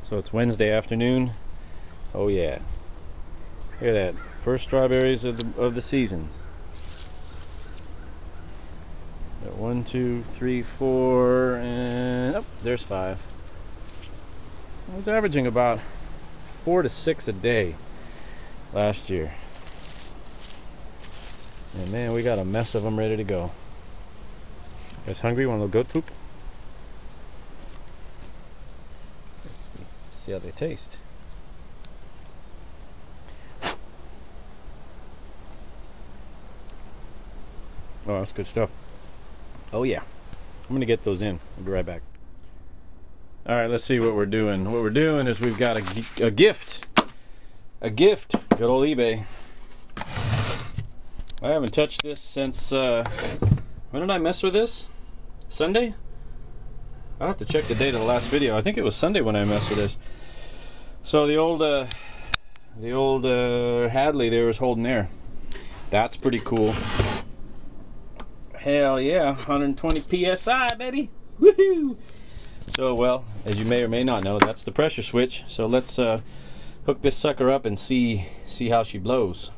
So it's Wednesday afternoon. Oh yeah. Look at that. First strawberries of the season. Got 1, 2, 3, 4, and oh, there's 5. I was averaging about 4 to 6 a day last year. And man, we got a mess of them ready to go. You guys hungry? Want a little goat poop? Let's see how they taste. Oh, that's good stuff. Oh yeah. I'm gonna get those in. I'll be right back. Alright, let's see what we're doing. What we're doing is we've got a gift. A gift. Good old eBay. I haven't touched this since, when did I mess with this? Sunday? I'll have to check the date of the last video. I think it was Sunday when I messed with this. So the old Hadley there was holding air. That's pretty cool. Hell yeah, 120 PSI, baby. Woohoo! So, well, as you may or may not know, that's the pressure switch. So let's hook this sucker up and see how she blows.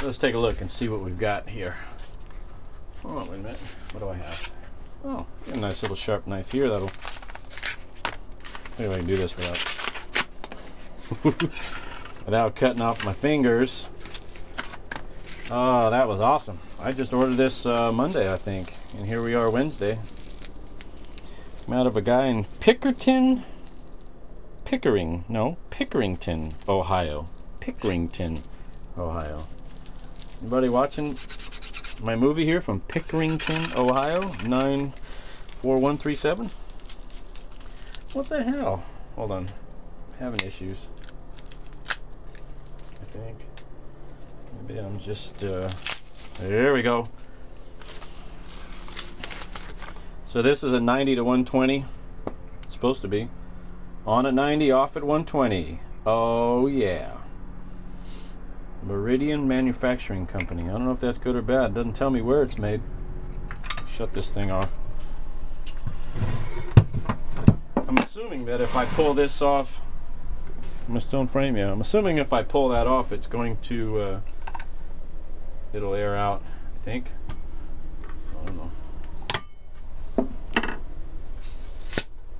Let's take a look and see what we've got here. Oh, wait a minute. What do I have? Oh, got a nice little sharp knife here that'll... Maybe I can do this without cutting off my fingers. Oh, that was awesome. I just ordered this Monday, I think. And here we are Wednesday. I'm out of a guy in Pickerington, Ohio. Pickerington, Ohio. Anybody watching my movie here from Pickerington, Ohio? 94137? What the hell? Hold on. I'm having issues. I think. Maybe I'm just, there we go. So this is a 90 to 120. It's supposed to be. On at 90, off at 120. Oh yeah. Meridian Manufacturing Company. I don't know if that's good or bad. It doesn't tell me where it's made. Shut this thing off. I'm assuming that if I pull this off, I'm a stone frame, yeah. I'm assuming if I pull that off, it's going to, it'll air out, I think. I don't know.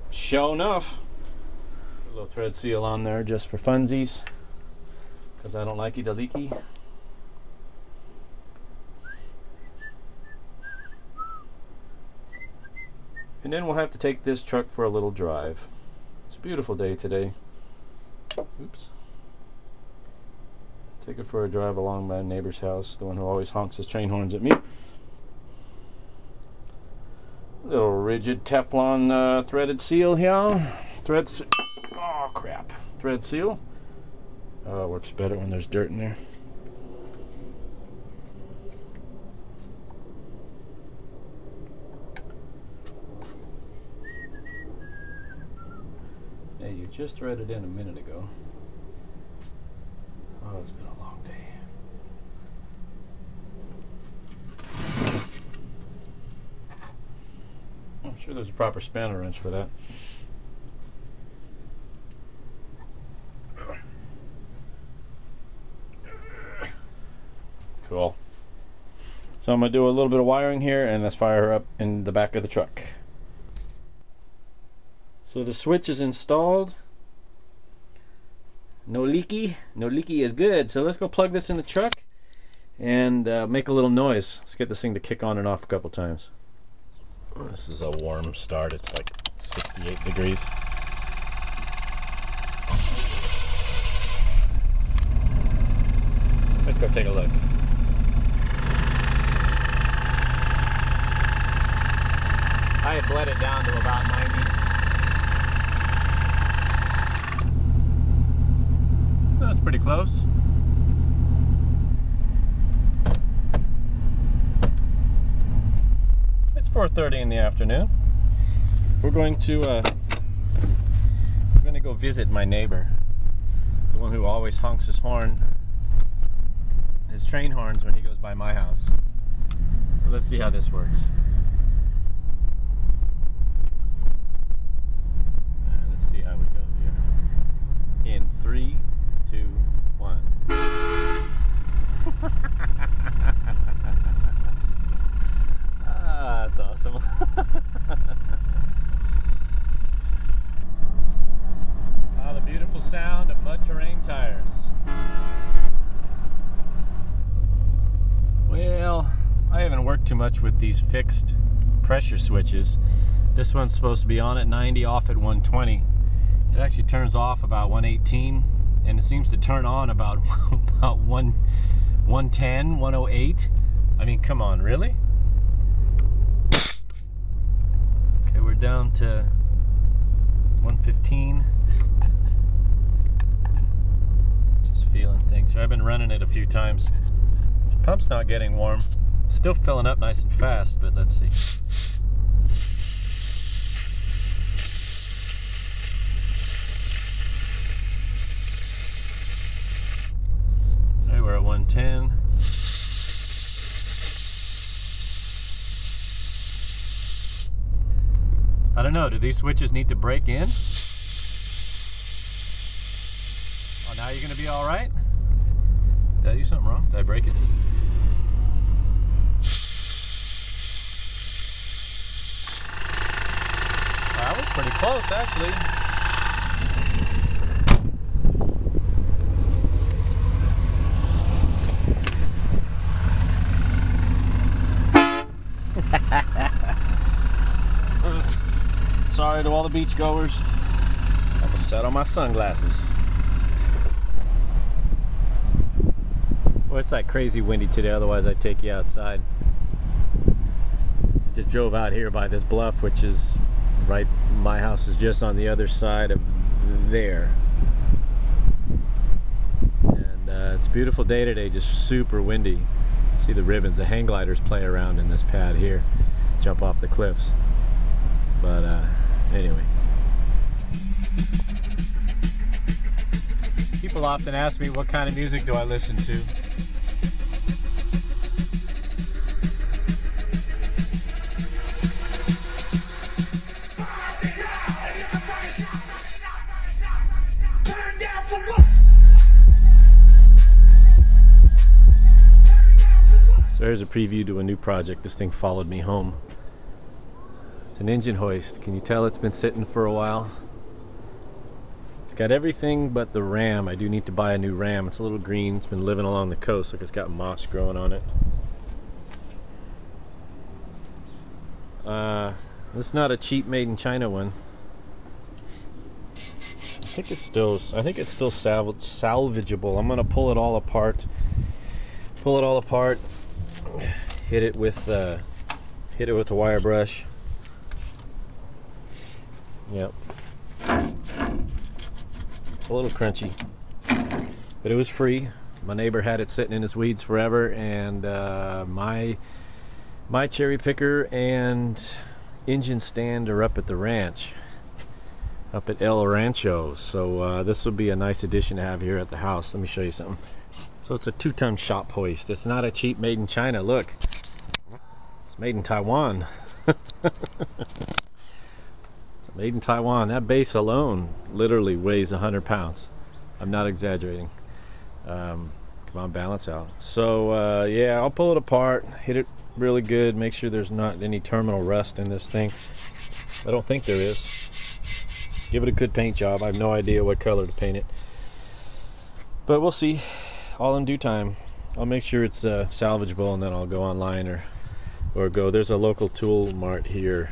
Sure enough. A little thread seal on there just for funsies, because I don't like it to leaky. And then we'll have to take this truck for a little drive. It's a beautiful day today. Oops. Take it for a drive along my neighbor's house, the one who always honks his train horns at me. Little rigid Teflon threaded seal here. Oh crap. Thread seal. Oh, it works better when there's dirt in there. Hey, you just threaded in a minute ago. Oh, it's been a long day. I'm sure there's a proper spanner wrench for that. Cool. So I'm going to do a little bit of wiring here and let's fire her up in the back of the truck. So the switch is installed. No leaky. No leaky is good. So let's go plug this in the truck and make a little noise. Let's get this thing to kick on and off a couple times. This is a warm start. It's like 68 degrees. Let's go take a look. I had bled it down to about 90. That's pretty close. It's 4:30 in the afternoon. We're going to go visit my neighbor, the one who always honks his horn, his train horns when he goes by my house. So let's see how this works. too much with these fixed pressure switches. This one's supposed to be on at 90, off at 120. It actually turns off about 118, and it seems to turn on about 110, 108. I mean, come on, really? Okay, we're down to 115. Just feeling things. I've been running it a few times. The pump's not getting warm. Still filling up nice and fast, but let's see. Okay, we're at 110. I don't know, do these switches need to break in? Oh, now you're gonna be all right? Did I do something wrong? Did I break it? That was pretty close, actually. Sorry to all the beach goers. I'm gonna set on my sunglasses. Well, it's like crazy windy today, otherwise I'd take you outside. I just drove out here by this bluff, which is right, my house is just on the other side of there. And it's a beautiful day today, just super windy. See the ribbons, the hang gliders play around in this pad here, jump off the cliffs. But anyway. People often ask me what kind of music do I listen to. So there's a preview to a new project. This thing followed me home. It's an engine hoist. Can you tell it's been sitting for a while? It's got everything but the ram. I do need to buy a new ram. It's a little green. It's been living along the coast. Look, it's got moss growing on it. This is not a cheap made in China one. I think it's still salvageable. I'm gonna pull it all apart. Hit it with a wire brush. Yep. It's a little crunchy, but it was free. My neighbor had it sitting in his weeds forever, and my cherry picker and engine stand are up at the ranch, up at El Rancho. So this will be a nice addition to have here at the house. Let me show you something. So it's a 2-ton shop hoist. It's not a cheap made in China. Look, it's made in Taiwan. It's made in Taiwan. That base alone literally weighs 100 pounds. I'm not exaggerating. Come on, balance out. So yeah, I'll pull it apart, hit it really good, make sure there's not any terminal rust in this thing. I don't think there is. Give it a good paint job. I have no idea what color to paint it, but we'll see. All in due time. I'll make sure it's salvageable, and then I'll go online or go. There's a local tool mart here.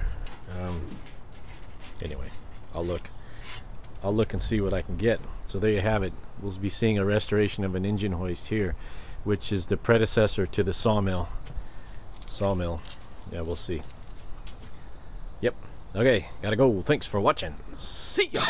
Anyway, I'll look and see what I can get. So there you have it. We'll be seeing a restoration of an engine hoist here, which is the predecessor to the sawmill. Yeah, we'll see. Yep. Okay, gotta go. Thanks for watching. See ya.